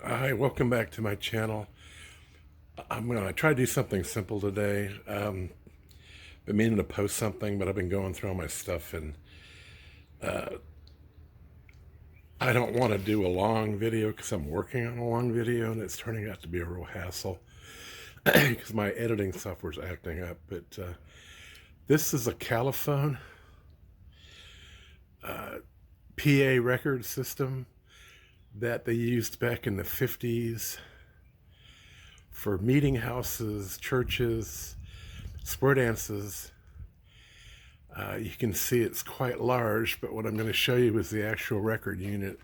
Hi, welcome back to my channel. I'm going to try to do something simple today. Been meaning to post something, but I've been going through all my stuff, and I don't want to do a long video because I'm working on a long video, and it's turning out to be a real hassle because my editing software's acting up. But this is a Califone PA record system that they used back in the 50s for meeting houses, churches, square dances. You can see it's quite large, but what I'm going to show you is the actual record unit.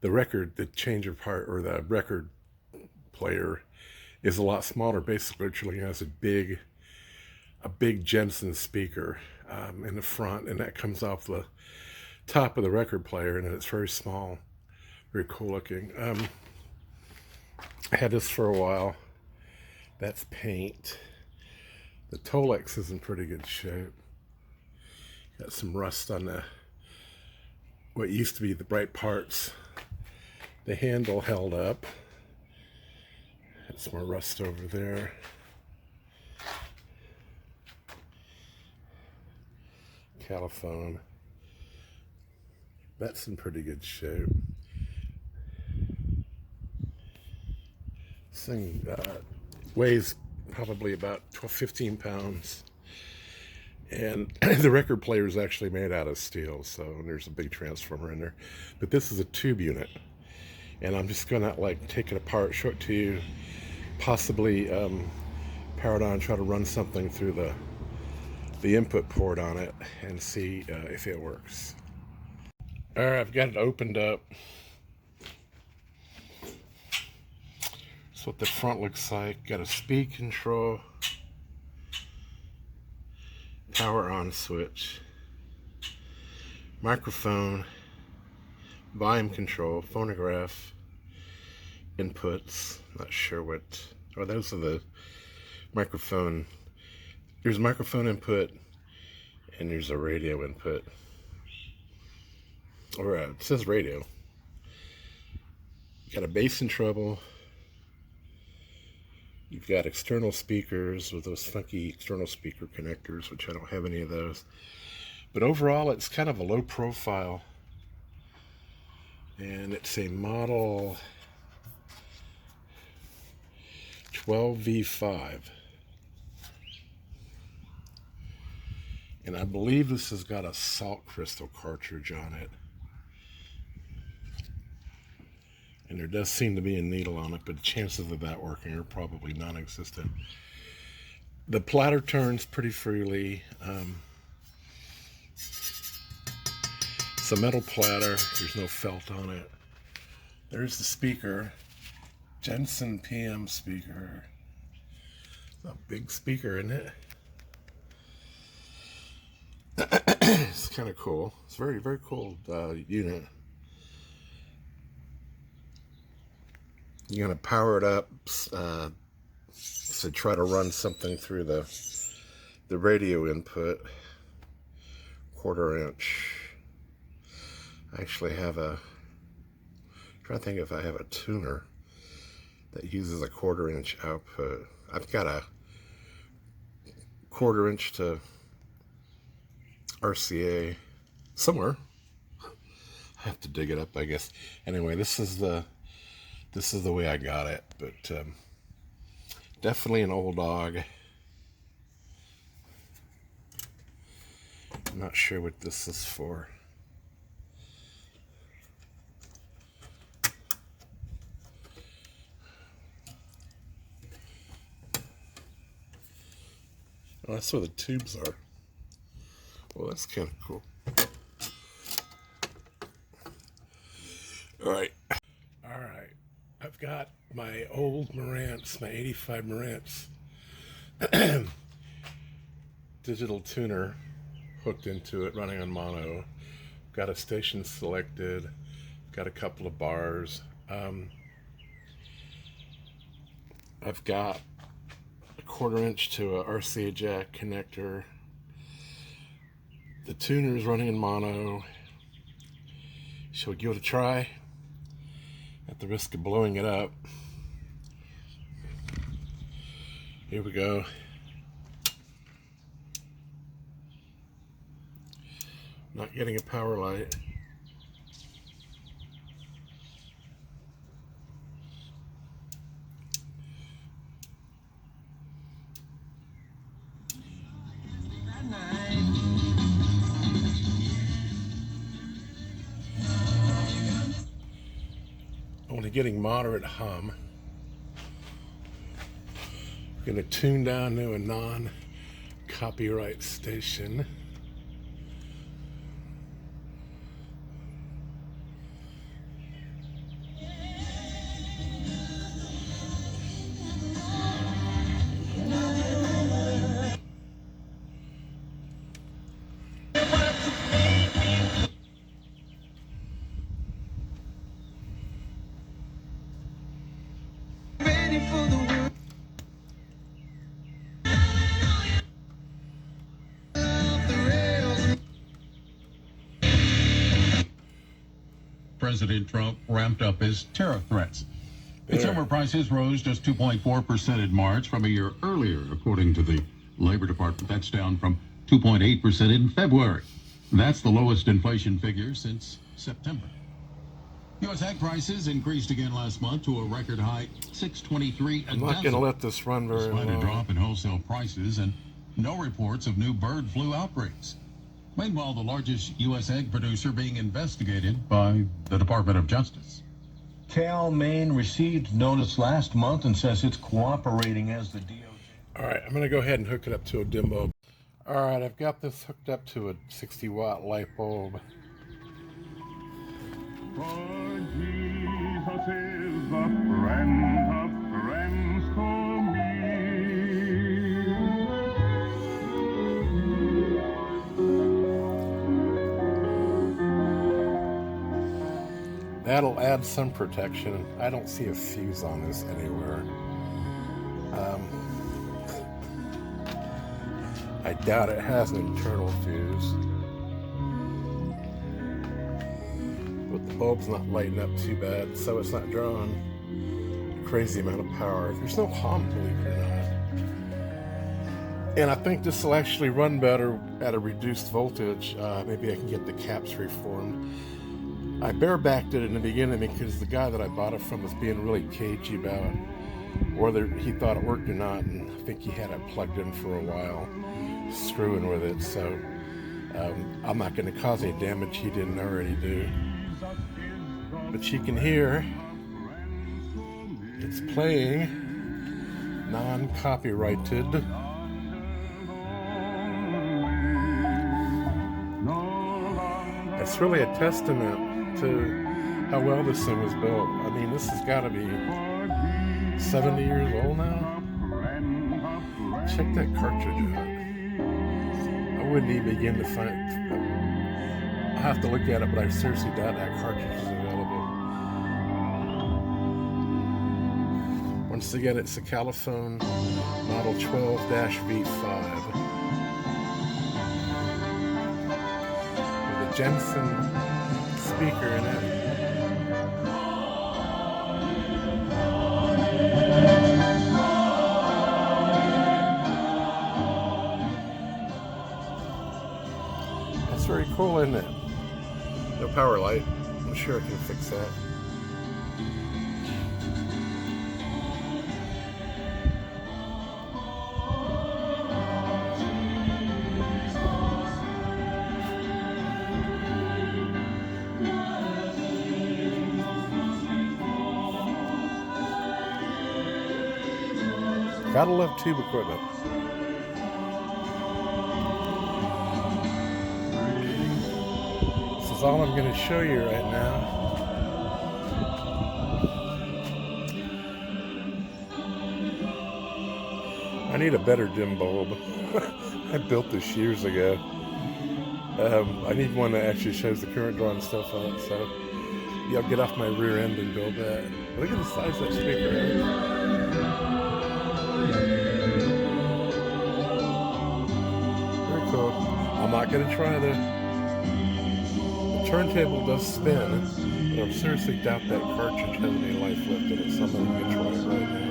The changer part, or the record player, is a lot smaller. Basically, it has a big Jensen speaker in the front, and that comes off the top of the record player, and it's very small, very cool looking. I had this for a while. That's paint. The Tolex is in pretty good shape. Got some rust on what used to be the bright parts. The handle held up. Had some more rust over there. Califone. That's in pretty good shape. This thing weighs probably about 15 pounds. And the record player is actually made out of steel, so there's a big transformer in there. But this is a tube unit. And I'm just gonna take it apart, show it to you, possibly power it on, try to run something through the input port on it and see if it works. All right, I've got it opened up. That's what the front looks like. Got a speed control, power on switch, microphone, volume control, phonograph, inputs. Not sure what. Oh, those are the microphone. There's a microphone input, and there's a radio input. Or it says radio. Got a bass and treble. You've got external speakers with those funky external speaker connectors, which I don't have any of those. But overall, it's kind of a low profile. And it's a model 12V5. And I believe this has got a salt crystal cartridge on it. And there does seem to be a needle on it, but the chances of that working are probably non-existent. The platter turns pretty freely. It's a metal platter. There's no felt on it. There's the speaker. Jensen PM speaker. It's a big speaker, isn't it? It's kind of cool. It's a very, very cool unit. You're going to power it up to try to run something through the radio input. 1/4 inch. I actually have I'm trying to think if I have a tuner that uses a 1/4 inch output. I've got a 1/4 inch to RCA somewhere. I have to dig it up, I guess. Anyway, this is the way I got it, but definitely an old dog. I'm not sure what this is for. Oh, that's where the tubes are. Well, that's kind of cool. All right. I've got my old Marantz, my 85 Marantz digital tuner hooked into it, running on mono. Got a station selected, got a couple of bars. I've got a 1/4 inch to a RCA jack connector. The tuner is running in mono. Shall we give it a try? at the risk of blowing it up. Here we go. Not getting a power light. Only getting moderate hum. Gonna tune down to a non-copyright station. President Trump ramped up his tariff threats. Consumer prices rose just 2.4% in March from a year earlier, according to the Labor Department. That's down from 2.8% in February. That's the lowest inflation figure since September. U.S. egg prices increased again last month to a record high $6.23 a I'm not going to let this run very long. Despite a drop in wholesale prices and no reports of new bird flu outbreaks. Meanwhile, the largest U.S. egg producer being investigated by the Department of Justice. Cal Maine received notice last month and says it's cooperating as the DOJ. All right, I'm going to go ahead and hook it up to a dim bulb. All right, I've got this hooked up to a 60-watt light bulb. For Jesus is the friend of friends to me. That'll add some protection. I don't see a fuse on this anywhere. I doubt it has an internal fuse. But the bulb's not lighting up too bad, so it's not drawing a crazy amount of power. There's no hum, believe it or not. And I think this will actually run better at a reduced voltage. Maybe I can get the caps reformed. I barebacked it in the beginning because the guy that I bought it from was being really cagey about whether he thought it worked or not, and I think he had it plugged in for a while, screwing with it, so I'm not going to cause any damage he didn't already do. But you can hear it's playing non-copyrighted. It's really a testament to how well this thing was built. I mean, this has got to be 70 years old now. Check that cartridge out. I wouldn't even begin to find. I'll have to look at it, but I seriously doubt that cartridge is available. Once again, it's a Califone model 12-V5 with a Jensen speaker in it. That's very cool, isn't it? No power light. I'm sure I can fix that. Gotta love tube equipment. This is all I'm going to show you right now. I need a better dim bulb. I built this years ago. I need one that actually shows the current draw and stuff on it, so yeah, I'll get off my rear end and build that. Look at the size of that speaker. Very cool. I'm not going to try the turntable does spin. But I seriously doubt that cartridge has any life left in it, so I'm gonna try it right now.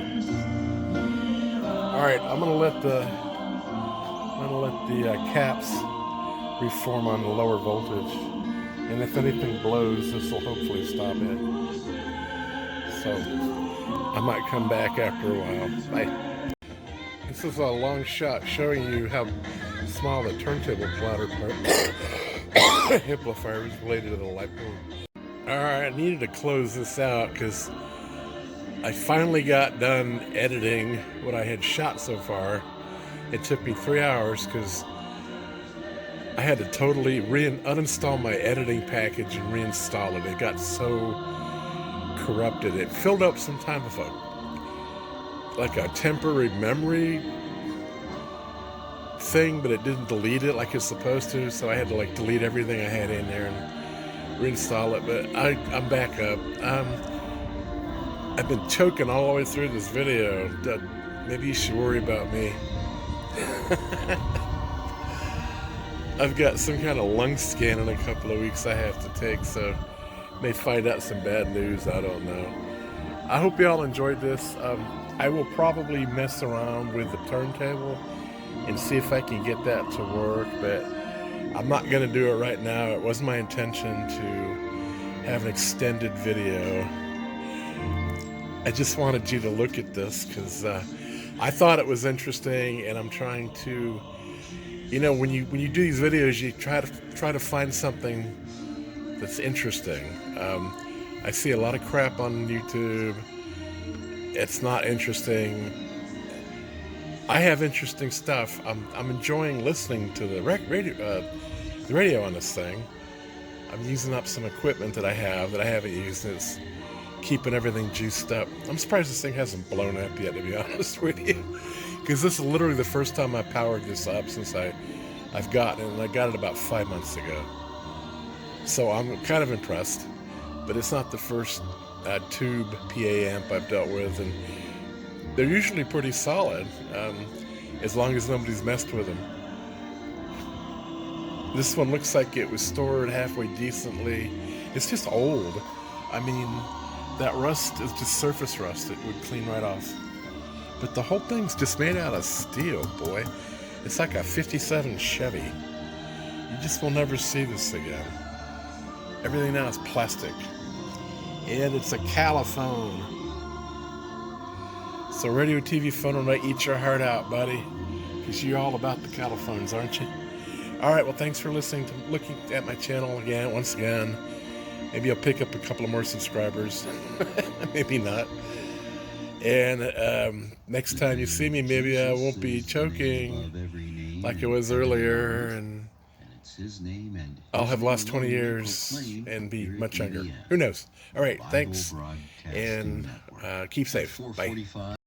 Alright, I'm gonna let the caps reform on the lower voltage. And if anything blows, this will hopefully stop it. So I might come back after a while. Bye. This is a long shot showing you how small the turntable plotter amplifier is related to the light bulb. Alright, I needed to close this out because I finally got done editing what I had shot so far. It took me 3 hours because I had to totally uninstall my editing package and reinstall it. It got so corrupted. It filled up some time with like a temporary memory thing, but it didn't delete it like it's supposed to, so I had to like delete everything I had in there and reinstall it. But I'm back up. I've been choking all the way through this video. Maybe you should worry about me. I've got some kind of lung scan in a couple of weeks I have to take, so may find out some bad news. I don't know. I hope you all enjoyed this. I will probably mess around with the turntable and see if I can get that to work, but I'm not going to do it right now. It wasn't my intention to have an extended video. I just wanted you to look at this because I thought it was interesting, and I'm trying to, you know, when you do these videos, you try to find something that's interesting. I see a lot of crap on YouTube. It's not interesting. I have interesting stuff. I'm enjoying listening to the radio on this thing. I'm using up some equipment that I haven't used, and it's keeping everything juiced up. I'm surprised this thing hasn't blown up yet, to be honest with you, because this is literally the first time I powered this up since I've gotten it, and I got it about 5 months ago. So I'm kind of impressed, but it's not the first tube PA amp I've dealt with, and they're usually pretty solid, as long as nobody's messed with them. This one looks like it was stored halfway decently. It's just old. I mean, that rust is just surface rust. It would clean right off. But the whole thing's just made out of steel, boy. It's like a 57 Chevy. You just will never see this again. Everything now is plastic. And it's a Califone. So radio, TV, phone will not eat your heart out, buddy. Because you're all about the Caliphones, aren't you? Alright, well, thanks for looking at my channel again, once again. Maybe I'll pick up a couple of more subscribers. Maybe not. And next time you see me, maybe I won't be choking like I was earlier, and I'll have lost 20 years and be much younger. Who knows? All right, thanks, and keep safe. Bye.